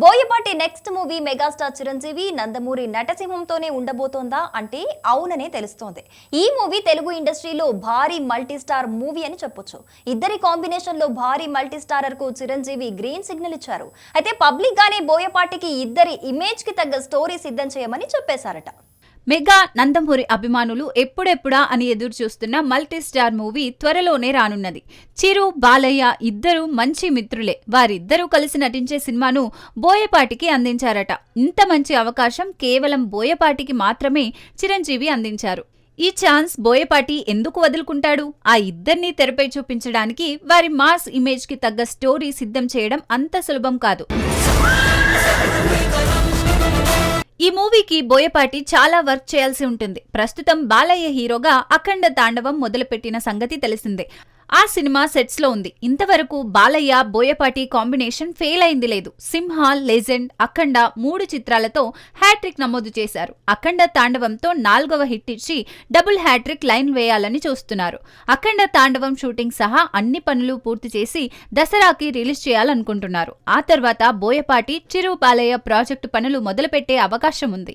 Boyapati next movie megastar Chiranjeevi Nandamuri నటసింహంతోనే ఉండబోతోందా అంటే అవుననే తెలుస్తోంది. ఈ మూవీ తెలుగు ఇండస్ట్రీలో భారీ మల్టీ స్టార్ మూవీ అని చెప్పొచ్చు. ఇద్దరి కాంబినేషన్ లో భారీ మల్టీ స్టారర్ కు చిరంజీవి గ్రీన్ సిగ్నల్ ఇచ్చారు. అయితే పబ్లిక్ గానే బోయపాటికి ఇద్దరి ఇమేజ్ కి తగ్గ స్టోరీ సిద్ధం చేయమని చెప్పేశారట. మెగా నందమూరి అభిమానులు ఎప్పుడెప్పుడా అని ఎదురు చూస్తున్న మల్టీ స్టార్ మూవీ త్వరలోనే రానున్నది. చిరు, బాలయ్య ఇద్దరు మంచి మిత్రులే. వారిద్దరూ కలిసి నటించే సినిమాను బోయపాటికి అందించారట. ఇంత మంచి అవకాశం కేవలం బోయపాటికి మాత్రమే చిరంజీవి అందించారు. ఈ ఛాన్స్ బోయపాటి ఎందుకు వదులుకుంటాడు? ఆ ఇద్దరినీ తెరపై చూపించడానికి వారి మాస్ ఇమేజ్ కి తగ్గ స్టోరీ సిద్ధం చేయడం అంత సులభం కాదు. ఈ మూవీకి బోయపాటి చాలా వర్క్ చేయాల్సి ఉంటుంది. ప్రస్తుతం బాలయ్య హీరోగా అఖండ తాండవం మొదలుపెట్టిన సంగతి తెలిసిందే. ఆ సినిమా సెట్స్ లో ఉంది. ఇంతవరకు బాలయ్య బోయపాటి కాంబినేషన్ ఫెయిల్ అయింది లేదు. సింహ, లెజెండ్, అఖండ 3 చిత్రాలతో హ్యాట్రిక్ నమోదు చేశారు. అఖండ తాండవంతో 4వ హిట్ ఇచ్చి డబుల్ హ్యాట్రిక్ లైన్ వేయాలని చూస్తున్నారు. అఖండ తాండవం షూటింగ్ సహా అన్ని పనులు పూర్తి చేసి దసరాకి రిలీజ్ చేయాలనుకుంటున్నారు. ఆ తర్వాత బోయపాటి, చిరు, బాలయ్య ప్రాజెక్టు పనులు మొదలుపెట్టే అవకాశం ఉంది.